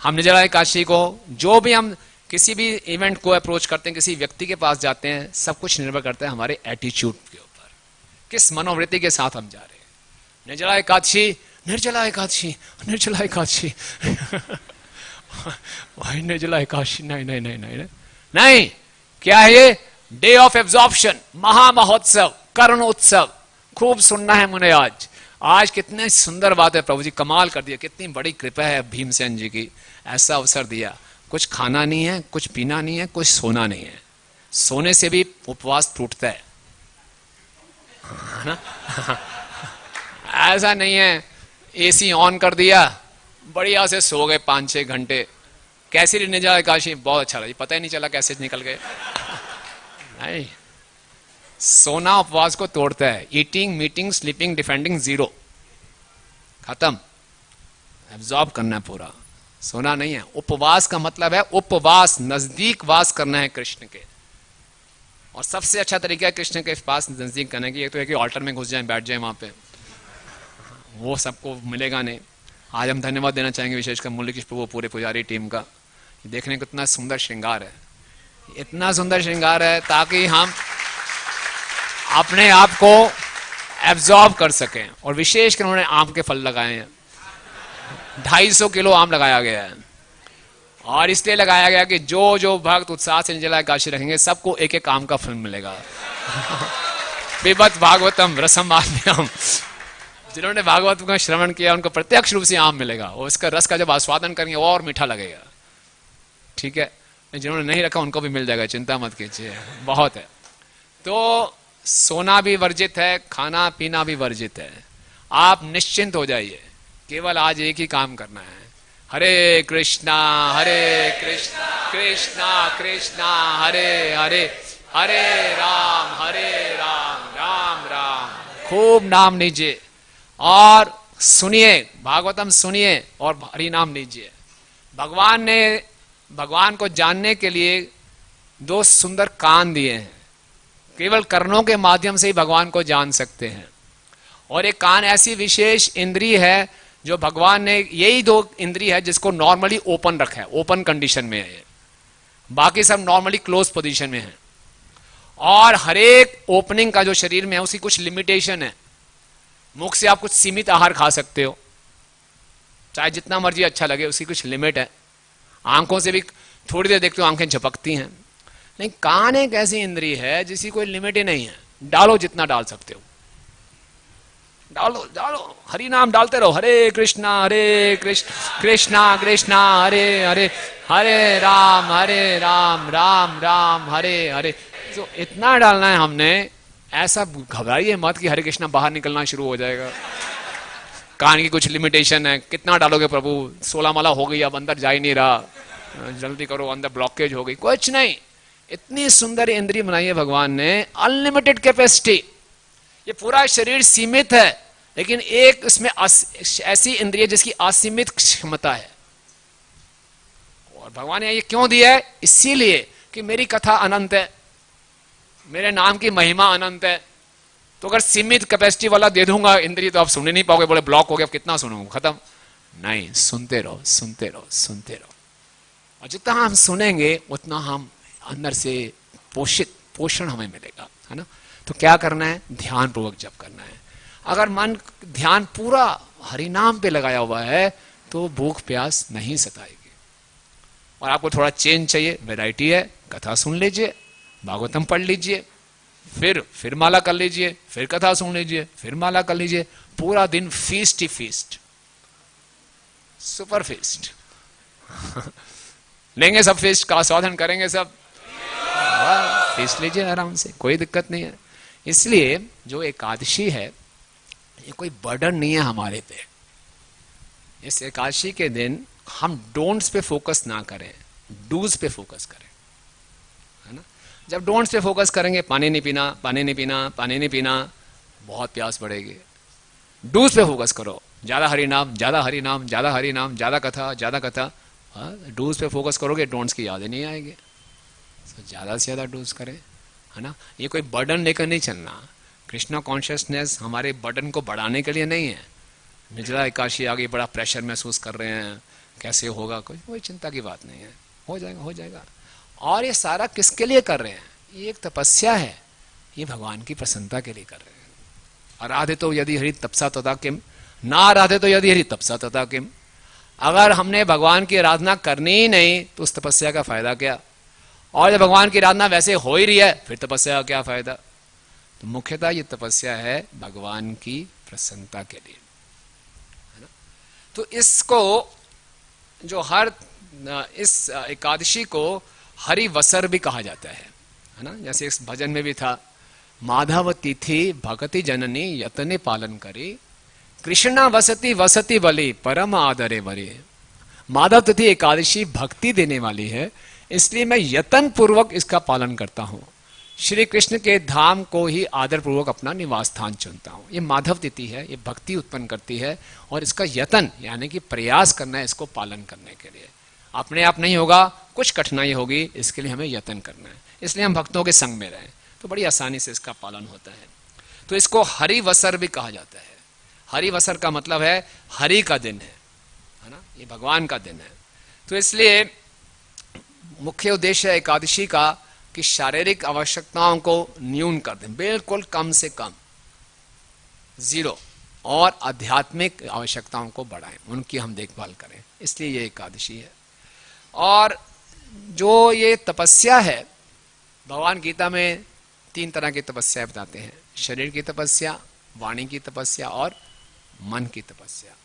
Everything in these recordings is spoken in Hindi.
हम निर्जला एकादशी को, जो भी हम किसी भी इवेंट को अप्रोच करते हैं, किसी व्यक्ति के पास जाते हैं, सब कुछ निर्भर करता है हमारे एटीट्यूड के ऊपर, किस मनोवृत्ति के साथ हम जा रहे हैं। निर्जला एकादशी, निर्जला एकादशी, निर्जला एकादशी भाई निर्जला एकादशी नहीं नहीं नहीं नहीं नहीं, क्या है ये? डे ऑफ एब्जॉर्प्शन, महामहोत्सव, कर्ण उत्सव। खूब सुनना है मुझे आज। आज कितने सुंदर बात है, प्रभु जी कमाल कर दिया, कितनी बड़ी कृपा है भीमसेन जी की, ऐसा अवसर दिया। कुछ खाना नहीं है, कुछ पीना नहीं है, कुछ सोना नहीं है। सोने से भी उपवास टूटता है ना? ऐसा नहीं है एसी ऑन कर दिया, बढ़िया से सो गए 5-6 घंटे। कैसी निर्जला एकादशी? बहुत अच्छा लगा, पता ही नहीं चला कैसे निकल गए। नहीं, सोना उपवास को तोड़ता है। Eating, meeting, sleeping, defending, zero, खत्म। एब्जॉर्ब करना है पूरा, सोना नहीं है। उपवास का मतलब है उपवास, नजदीक वास करना है कृष्ण के। और सबसे अच्छा तरीका है कृष्ण के पास नजदीक करने की, एक तो है कि ऑल्टर में घुस जाएं, बैठ जाएं वहां पे, वो सबको मिलेगा नहीं। आज हम धन्यवाद देना चाहेंगे विशेषकर मुरलीकृष्ण प्रभु, पूरे पुजारी टीम का। देखने को इतना सुंदर श्रृंगार है, इतना सुंदर श्रृंगार है ताकि हम अपने आप को एब्जॉर्ब कर सकें। और विशेषकर उन्होंने आम के फल लगाए हैं, 250 किलो आम लगाया गया है। और इसलिए लगाया गया कि जो जो भक्त उत्साह से निर्जला एकादशी रखेंगे सबको एक एक आम का फल मिलेगा। पिबत भागवतम रसम आद्यम, जिन्होंने भागवत का श्रवण किया उनको प्रत्यक्ष रूप से आम मिलेगा, और इसका रस का जब आस्वादन करेंगे और मीठा लगेगा। ठीक है, जिन्होंने नहीं रखा उनको भी मिल जाएगा, चिंता मत कीजिए, बहुत है। तो सोना भी वर्जित है, खाना पीना भी वर्जित है। आप निश्चिंत हो जाइए, केवल आज एक ही काम करना है, हरे कृष्णा कृष्णा कृष्णा हरे हरे, हरे राम राम राम। खूब नाम लीजिए और सुनिए, भागवतम सुनिए और हरि नाम लीजिए। भगवान को जानने के लिए 2 सुंदर कान दिए हैं, केवल कर्णों के माध्यम से ही भगवान को जान सकते हैं। और एक कान ऐसी विशेष इंद्रिय है जो भगवान ने, यही 2 इंद्रिय है जिसको नॉर्मली ओपन रखा है, ओपन कंडीशन में है, बाकी सब नॉर्मली क्लोज पोजीशन में है। और हर एक ओपनिंग का जो शरीर में है उसकी कुछ लिमिटेशन है। मुख से आप कुछ सीमित आहार खा सकते हो, चाहे जितना मर्जी अच्छा लगे, उसकी कुछ लिमिट है। आंखों से भी थोड़ी देर देखते हो आंखें झपकती हैं, नहीं, कान एक ऐसी इंद्रिय है जिसकी कोई लिमिट ही नहीं है। डालो जितना डाल सकते हो, डालो डालो, हरि नाम डालते रहो, हरे कृष्णा कृष्णा कृष्णा हरे हरे, हरे राम राम राम हरे हरे। तो इतना डालना है हमने। ऐसा घबराइए मत कि हरे कृष्णा बाहर निकलना शुरू हो जाएगा। कान की कुछ लिमिटेशन है, कितना डालोगे प्रभु, 16 माला हो गई, अब अंदर जा ही नहीं रहा, जल्दी करो, अंदर ब्लॉकेज हो गई। कुछ नहीं, इतनी सुंदर इंद्रिय बनाई है भगवान ने, अनलिमिटेड कैपेसिटी। ये पूरा शरीर सीमित है, लेकिन एक इसमें ऐसी इंद्रिय जिसकी असीमित क्षमता है। और भगवान ने ये क्यों दिया है? इसीलिए कि मेरी कथा अनंत है, मेरे नाम की महिमा अनंत है। तो अगर सीमित कैपेसिटी वाला दे दूंगा इंद्रिय तो आप सुन नहीं पाओगे, बोले ब्लॉक हो गया, कितना सुनूंगा, खत्म। नहीं, सुनते रहो सुनते रहो सुनते रहो। और जितना हम सुनेंगे उतना हम अंदर से पोषण हमें मिलेगा, है ना। तो क्या करना है? ध्यान पूर्वक जप करना है। अगर मन ध्यान पूरा हरिनाम पे लगाया हुआ है तो भूख प्यास नहीं सताएगी। और आपको थोड़ा चेंज चाहिए, वैरायटी है, कथा सुन लीजिए, भागवतम पढ़ लीजिए, फिर माला कर लीजिए, फिर कथा सुन लीजिए, फिर माला कर लीजिए। पूरा दिन फीस्ट ही फीस्ट, सुपर फीस्ट लेंगे, सब फीस्ट का आस्वादन करेंगे, सब फीस्ट लीजिए आराम से, कोई दिक्कत नहीं है। इसलिए जो एकादशी है ये कोई बर्डन नहीं है हमारे पे। इस एकादशी के दिन हम डोंट्स पे फोकस ना करें, डूज पे फोकस करें, है ना। जब डोंट्स पे फोकस करेंगे, पानी नहीं पीना, पानी नहीं पीना, पानी नहीं पीना, बहुत प्यास बढ़ेगी। डूज पे फोकस करो, ज्यादा हरि नाम, ज्यादा हरि नाम, ज्यादा हरि नाम, ज्यादा कथा, ज्यादा कथा। डूज पे फोकस करोगे, डोंट्स की यादें नहीं आएगी। तो ज्यादा से ज्यादा डूज करें, है ना। ये कोई बर्डन लेकर नहीं चलना। कृष्णा कॉन्शियसनेस हमारे बर्डन को बढ़ाने के लिए नहीं है। निर्जला एकादशी आ गई, बड़ा प्रेशर महसूस कर रहे हैं, कैसे होगा, कोई चिंता की बात नहीं है, हो जाएगा हो जाएगा। और ये सारा किसके लिए कर रहे हैं? ये एक तपस्या है, ये भगवान की प्रसन्नता के लिए कर रहे हैं। आराधे तो यदि हरि तपसा तथा किम, ना आराधे तो यदि हरि तपसा तथा किम। अगर हमने भगवान की आराधना करनी ही नहीं तो उस तपस्या का फायदा क्या? और जब भगवान की आराधना वैसे हो ही रही है फिर तपस्या का क्या फायदा? तो मुख्यतः ये तपस्या है भगवान की प्रसन्नता के लिए, है ना। तो इसको जो हर इस एकादशी को हरिवसर भी कहा जाता है ना। जैसे इस भजन में भी था, माधव तिथि भगति जननी यतने पालन करी, कृष्णा वसती वसती बलि परम आदरे बरे। माधव तिथि एकादशी भक्ति देने वाली है, इसलिए मैं यतन पूर्वक इसका पालन करता हूं। श्री कृष्ण के धाम को ही आदर पूर्वक अपना निवास स्थान चुनता हूं। ये माधव तिथि है, ये भक्ति उत्पन्न करती है और इसका यतन यानी कि प्रयास करना है इसको पालन करने के लिए। अपने आप नहीं होगा, कुछ कठिनाई होगी, इसके लिए हमें यतन करना है। इसलिए हम भक्तों के संग में रहें तो बड़ी आसानी से इसका पालन होता है। तो इसको हरिवसर भी कहा जाता है। हरिवसर का मतलब है हरि का दिन है ना, ये भगवान का दिन है। तो इसलिए मुख्य उद्देश्य एकादशी का कि शारीरिक आवश्यकताओं को न्यून कर दें, बिल्कुल कम से कम, जीरो, और आध्यात्मिक आवश्यकताओं को बढ़ाएं, उनकी हम देखभाल करें, इसलिए ये एकादशी है। और जो ये तपस्या है, भगवान गीता में 3 तरह की तपस्या बताते हैं, शरीर की तपस्या, वाणी की तपस्या और मन की तपस्या।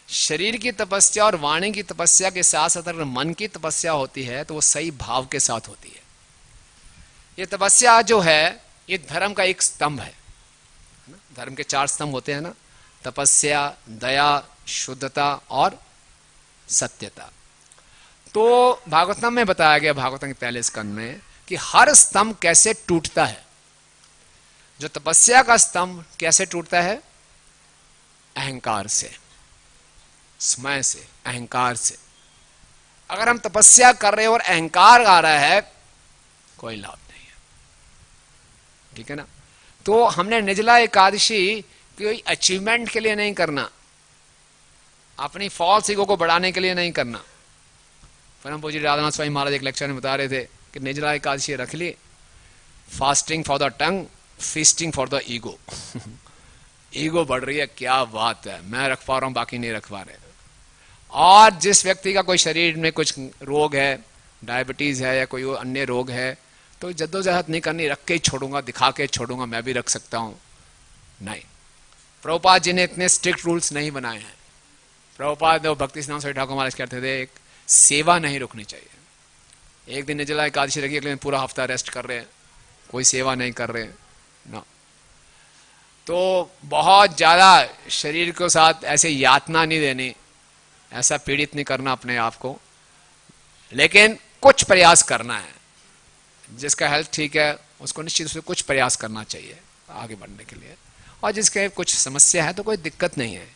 शरीर की तपस्या और वाणी की तपस्या के साथ साथ अगर मन की तपस्या होती है तो वो सही भाव के साथ होती है। ये तपस्या जो है ये धर्म का एक स्तंभ है ना। धर्म के 4 स्तंभ होते हैं ना, तपस्या, दया, शुद्धता और सत्यता। तो भागवतम में बताया गया, भागवतम के पहले स्कंद में, कि हर स्तंभ कैसे टूटता है। जो तपस्या का स्तंभ कैसे टूटता है? अहंकार से, स्मय से, अहंकार से। अगर हम तपस्या कर रहे हैं और अहंकार आ रहा है, कोई लाभ नहीं है, ठीक है ना। तो हमने निर्जला एकादशी कोई अचीवमेंट के लिए नहीं करना, अपनी फॉल्स ईगो को बढ़ाने के लिए नहीं करना। परम पूज्य राधानाथ स्वामी महाराज एक लेक्चर में बता रहे थे कि निर्जला एकादशी रख ली, fasting for the tongue, feasting for the ego. Ego बढ़ रही है, क्या बात है, मैं रख पा रहा हूं, बाकी नहीं रख पा रहे। और जिस व्यक्ति का कोई शरीर में कुछ रोग है, डायबिटीज है या कोई अन्य रोग है, तो जद्दोजहद नहीं करनी, रख के ही छोड़ूंगा, दिखा के छोड़ूंगा, मैं भी रख सकता हूं, नहीं। प्रभुपाद जी ने इतने स्ट्रिक्ट रूल्स नहीं बनाए हैं। प्रभुपाद भक्ति सिद्धांत स्वामी ठाकुर महाराज कहते थे, एक सेवा नहीं रुकनी चाहिए। एक दिन निर्जला एकादशी रखी, अगले दिन पूरा हफ्ता रेस्ट कर रहे हैं, कोई सेवा नहीं कर रहे हैं ना। तो बहुत ज्यादा शरीर के साथ ऐसे यातना नहीं देनी, ऐसा पीड़ित नहीं करना अपने आप को, लेकिन कुछ प्रयास करना है। जिसका हेल्थ ठीक है उसको निश्चित रूप से कुछ प्रयास करना चाहिए आगे बढ़ने के लिए, और जिसके कुछ समस्या है तो कोई दिक्कत नहीं है।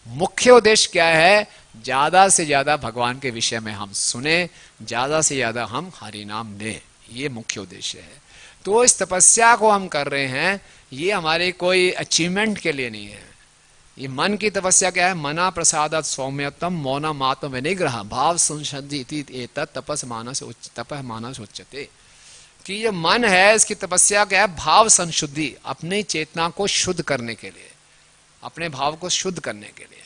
मुख्य उद्देश्य क्या है? ज्यादा से ज्यादा भगवान के विषय में हम सुने, ज्यादा से ज्यादा हम हरि नाम लें, ये मुख्य उद्देश्य है। तो इस तपस्या को हम कर रहे हैं, ये हमारे कोई अचीवमेंट के लिए नहीं है। ये मन की तपस्या क्या है? मना प्रसादात सौम्यतम मौना मात्म विनिग्रह भाव संशुद्धि एतत् तपस मानस तपः मानस उच्यते। कि ये मन है, इसकी तपस्या क्या है? भाव संशुद्धि, अपनी चेतना को शुद्ध करने के लिए, अपने भाव को शुद्ध करने के लिए।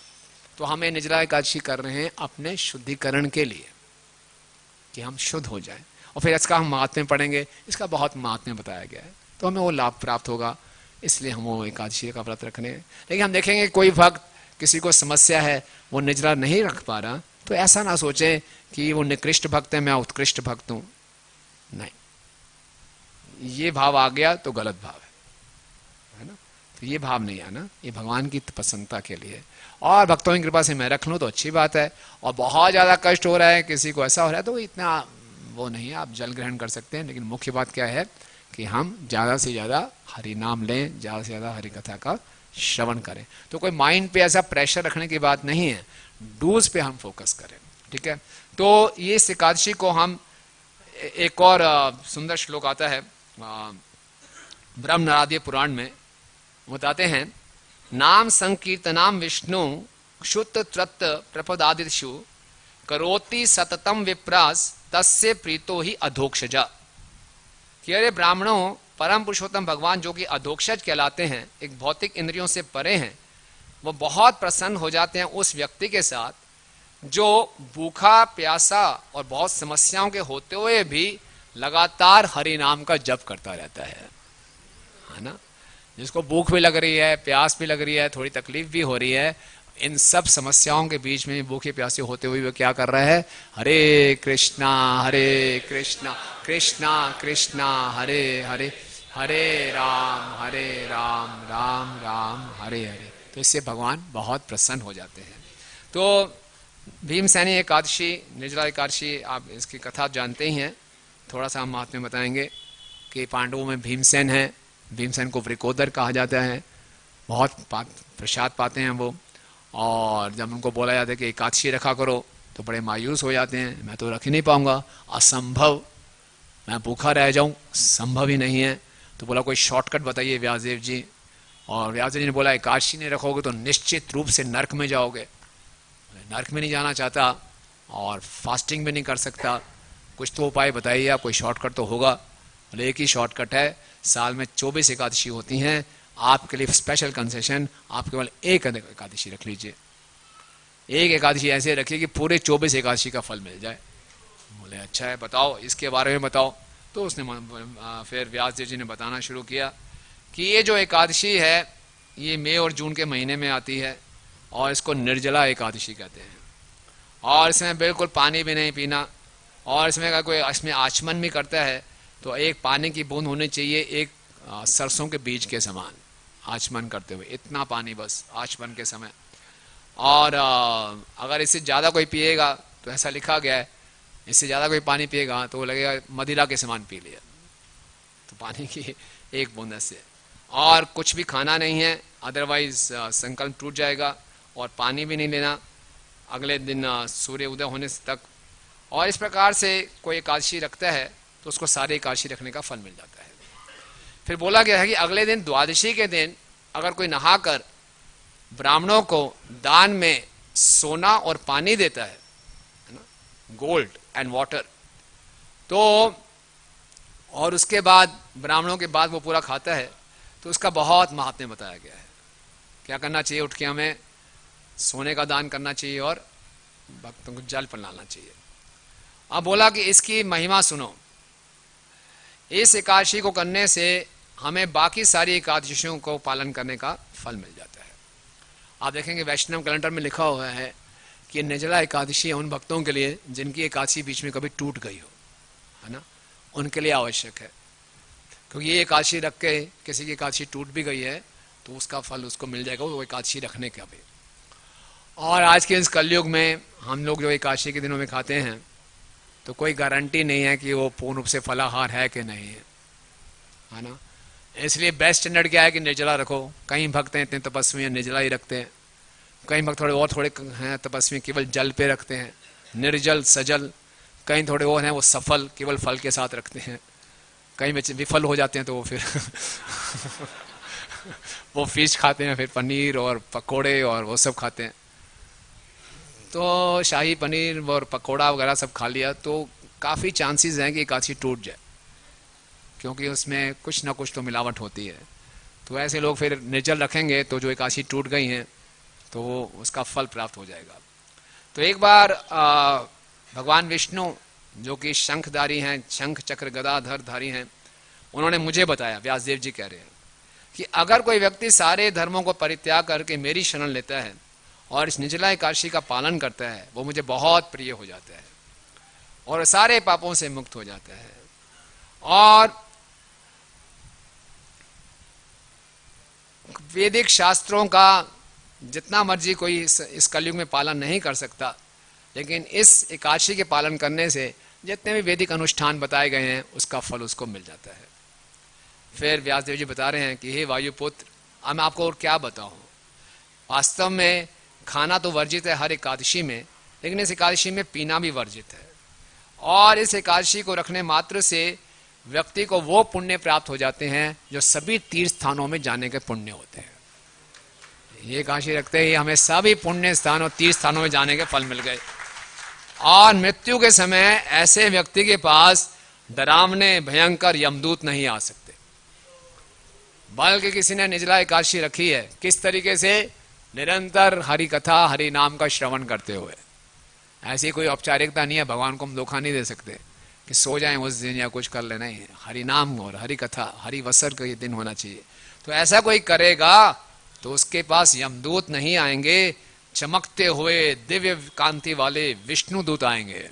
तो हमें निर्जला एकादशी कर रहे हैं अपने शुद्धिकरण के लिए, कि हम शुद्ध हो जाएं। और फिर इसका हम महात्म्य पढ़ेंगे, इसका बहुत महात्म्य बताया गया है, तो हमें वो लाभ प्राप्त होगा, इसलिए हम वो एकादशी का व्रत रखने हैं। लेकिन हम देखेंगे कोई भक्त, किसी को समस्या है, वो निर्जला नहीं रख पा रहा, तो ऐसा ना सोचें कि वो निकृष्ट भक्त है, मैं उत्कृष्ट भक्त हूं, नहीं। ये भाव आ गया तो गलत भाव है ना। तो ये भाव नहीं आना, ये भगवान की प्रसन्नता के लिए। और भक्तों की कृपा से मैं रख लूं तो अच्छी बात है। और बहुत ज्यादा कष्ट हो रहा है, किसी को ऐसा हो रहा है, तो इतना वो नहीं है, आप जल ग्रहण कर सकते हैं। लेकिन मुख्य बात क्या है कि हम ज्यादा से ज्यादा हरि नाम लें, ज्यादा से ज्यादा हरि कथा का श्रवण करें। तो कोई माइंड पे ऐसा प्रेशर रखने की बात नहीं है, डूज पे हम फोकस करें, ठीक है। तो ये एकादशी को हम, एक और सुंदर श्लोक आता है ब्रह्म नारादीय पुराण में, बताते हैं, नाम संकीर्तनाम विष्णु क्षुत त्रत प्रपदादिषु करोति सततम विप्रास तस्य प्रीतो ही अधोक्षजा। कि अरे ब्राह्मणों, परम पुरुषोत्तम भगवान जो कि अधोक्षज कहलाते हैं, एक भौतिक इंद्रियों से परे हैं, वो बहुत प्रसन्न हो जाते हैं उस व्यक्ति के साथ जो भूखा प्यासा और बहुत समस्याओं के होते हुए भी लगातार हरि नाम का जप करता रहता है ना। जिसको भूख भी लग रही है, प्यास भी लग रही है, थोड़ी तकलीफ भी हो रही है, इन सब समस्याओं के बीच में भूखे प्यासे होते हुए वो क्या कर रहा है? हरे कृष्णा कृष्णा कृष्णा हरे हरे, हरे राम राम राम हरे हरे। तो इससे भगवान बहुत प्रसन्न हो जाते हैं। तो भीमसेनी एकादशी, निर्जला एकादशी, आप इसकी कथा जानते ही हैं। थोड़ा सा हम महात्म्य बताएंगे कि पांडवों में भीमसेन है, भीमसेन को वृकोदर कहा जाता है, बहुत प्रसाद पाते हैं वो। और जब उनको बोला जाता है कि एकादशी रखा करो तो बड़े मायूस हो जाते हैं, मैं तो रख ही नहीं पाऊंगा, असंभव, मैं भूखा रह जाऊं, संभव ही नहीं है। तो बोला कोई शॉर्टकट बताइए व्यासदेव जी। और व्यासदेव जी ने बोला एकादशी नहीं रखोगे तो निश्चित रूप से नरक में जाओगे। नरक में नहीं जाना चाहता और फास्टिंग भी नहीं कर सकता, कुछ तो उपाय बताइए आप, कोई शॉर्टकट तो होगा। बोले एक ही शॉर्टकट है, साल में 24 एकादशी होती हैं, आपके लिए स्पेशल कंसेशन, आप केवल एक एकादशी रख लीजिए। एक एकादशी ऐसे रखिए कि पूरे 24 एकादशी का फल मिल जाए। बोले अच्छा है, बताओ इसके बारे में बताओ। तो उसने फिर व्यासदेव जी ने बताना शुरू किया कि ये जो एकादशी है ये मई और जून के महीने में आती है और इसको निर्जला एकादशी कहते हैं। और इसमें बिल्कुल पानी भी नहीं पीना, और इसमें अगर कोई इसमें आचमन भी करता है तो एक पानी की बूंद होनी चाहिए, एक सरसों के बीज के समान आचमन करते हुए, इतना पानी बस आचमन के समय। और अगर इससे ज़्यादा कोई पिएगा तो ऐसा लिखा गया है, इससे ज़्यादा कोई पानी पिएगा तो वो लगेगा मदिरा के समान पी लिया। तो पानी की एक बूंद से, और कुछ भी खाना नहीं है, अदरवाइज संकल्प टूट जाएगा। और पानी भी नहीं लेना अगले दिन सूर्य उदय होने तक। और इस प्रकार से कोई एकादशी रखता है तो उसको सारे एकादशी रखने का फल मिल जाता है। फिर बोला गया है कि अगले दिन द्वादशी के दिन अगर कोई नहाकर ब्राह्मणों को दान में सोना और पानी देता है ना, गोल्ड एंड वाटर, तो और उसके बाद ब्राह्मणों के बाद वो पूरा खाता है तो उसका बहुत महात्म्य बताया गया है। क्या करना चाहिए? उठ के हमें सोने का दान करना चाहिए और भक्तों को जल पिलाना चाहिए। अब बोला कि इसकी महिमा सुनो, इस एकादशी को करने से हमें बाकी सारी एकादशियों को पालन करने का फल मिल जाता है। आप देखेंगे वैष्णव कैलेंडर में लिखा हुआ है कि निर्जला एकादशी उन भक्तों के लिए जिनकी एकादशी बीच में कभी टूट गई हो, है ना, उनके लिए आवश्यक है। क्योंकि ये एकादशी रख के किसी की एकादशी टूट भी गई है तो उसका फल उसको मिल जाएगा, वो एकादशी रखने का भी। और आज के इस कलयुग में हम लोग जो एकादशी के दिनों में खाते हैं तो कोई गारंटी नहीं है कि वो पूर्ण रूप से फलाहार है कि नहीं है ना। इसलिए बेस्ट स्टैंडर्ड क्या है कि निर्जला रखो। कई भक्त हैं इतने तपस्वी हैं निर्जला ही रखते हैं, कई भक्त थोड़े हैं तपस्वी केवल जल पे रखते हैं, निर्जल सजल। कई थोड़े और हैं वो सफल केवल फल के साथ रखते हैं। कई में विफल हो जाते हैं तो वो फिर वो फिश खाते हैं, फिर पनीर और पकोड़े और वो सब खाते हैं। तो शाही पनीर और पकोड़ा वगैरह सब खा लिया तो काफ़ी चांसेस हैं कि एकादशी टूट जाए, क्योंकि उसमें कुछ ना कुछ तो मिलावट होती है। तो ऐसे लोग फिर निर्जल रखेंगे तो जो एकादशी टूट गई हैं तो वो उसका फल प्राप्त हो जाएगा। तो एक बार भगवान विष्णु जो कि शंखधारी हैं, शंख चक्र गदाधर धारी हैं, उन्होंने मुझे बताया, व्यासदेव जी कह रहे हैं कि अगर कोई व्यक्ति सारे धर्मों को परित्याग करके मेरी शरण लेता है और इस निर्जला एकादशी का पालन करता है, वो मुझे बहुत प्रिय हो जाता है और सारे पापों से मुक्त हो जाता है। और वैदिक शास्त्रों का जितना मर्जी कोई इस कलयुग में पालन नहीं कर सकता, लेकिन इस एकादशी के पालन करने से जितने भी वैदिक अनुष्ठान बताए गए हैं उसका फल उसको मिल जाता है। फिर व्यासदेव जी बता रहे हैं कि हे वायुपुत्र, अब मैं आपको और क्या बताऊं, वास्तव में खाना तो वर्जित है हर एकादशी में, लेकिन इस एकादशी में पीना भी वर्जित है। और इस एकादशी को रखने मात्र से व्यक्ति को वो पुण्य प्राप्त हो जाते हैं जो सभी तीर्थ स्थानों में जाने के पुण्य होते हैं। ये एकादशी रखते ही हमें सभी पुण्य स्थानों तीर्थ स्थानों में जाने के फल मिल गए। और मृत्यु के समय ऐसे व्यक्ति के पास डरावने भयंकर यमदूत नहीं आ सकते, बल्कि किसी ने निर्जला एकादशी रखी है किस तरीके से? निरंतर हरि कथा हरि नाम का श्रवण करते हुए। ऐसी कोई औपचारिकता नहीं है, भगवान को हम धोखा नहीं दे सकते कि सो जाएं उस दिन या कुछ कर लेना ही है। हरि नाम और हरि कथा हरि वसर का ये दिन होना चाहिए। तो ऐसा कोई करेगा तो उसके पास यमदूत नहीं आएंगे, चमकते हुए दिव्य कांति वाले विष्णु दूत आएंगे।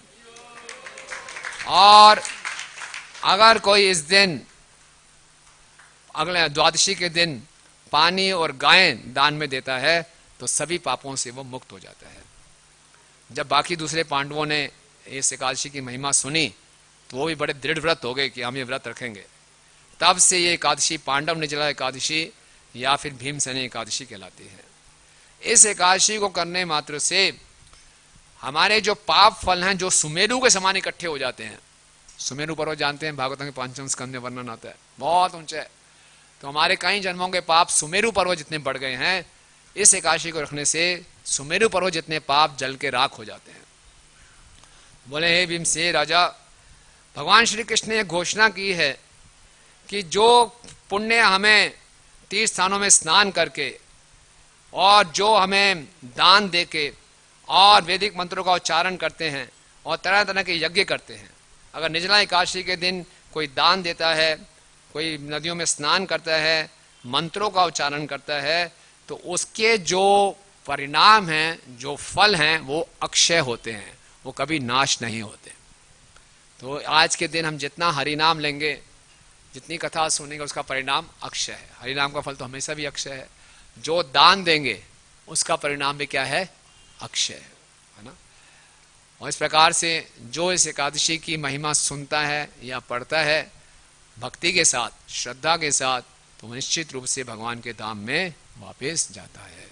और अगर कोई इस दिन अगले द्वादशी के दिन पानी और गायें दान में देता है तो सभी पापों से वो मुक्त हो जाता है। जब बाकी दूसरे पांडवों ने इस एकादशी की महिमा सुनी तो वो भी बड़े दृढ़ व्रत हो गए कि हम ये व्रत रखेंगे। तब से ये एकादशी पांडव निर्जला एकादशी या फिर भीमसेनी एकादशी कहलाती है। इस एकादशी को करने मात्र से हमारे जो पाप फल हैं जो सुमेरु के समान इकट्ठे हो जाते हैं। सुमेरु पर्वत जानते हैं, भागवतम के 5वें स्कंद में वर्णन आता है, बहुत ऊंचा है। तो हमारे कई जन्मों के पाप सुमेरु पर्वत जितने बढ़ गए हैं, इस एकादशी को रखने से सुमेरु पर्वत जितने पाप जल के राख हो जाते हैं। बोले हे भीमसेन राजा, भगवान श्री कृष्ण ने घोषणा की है कि जो पुण्य हमें तीर्थ स्थानों में स्नान करके और जो हमें दान देके और वैदिक मंत्रों का उच्चारण करते हैं और तरह तरह के यज्ञ करते हैं, अगर निर्जला एकादशी के दिन कोई दान देता है, कोई नदियों में स्नान करता है, मंत्रों का उच्चारण करता है, तो उसके जो परिणाम हैं, जो फल हैं, वो अक्षय होते हैं, वो कभी नाश नहीं होते। तो आज के दिन हम जितना हरि नाम लेंगे, जितनी कथा सुनेंगे, उसका परिणाम अक्षय है। हरि नाम का फल तो हमेशा भी अक्षय है। जो दान देंगे उसका परिणाम भी क्या है? अक्षय है ना। और इस प्रकार से जो इस एकादशी की महिमा सुनता है या पढ़ता है भक्ति के साथ, श्रद्धा के साथ, तो निश्चित रूप से भगवान के धाम में वापस जाता है।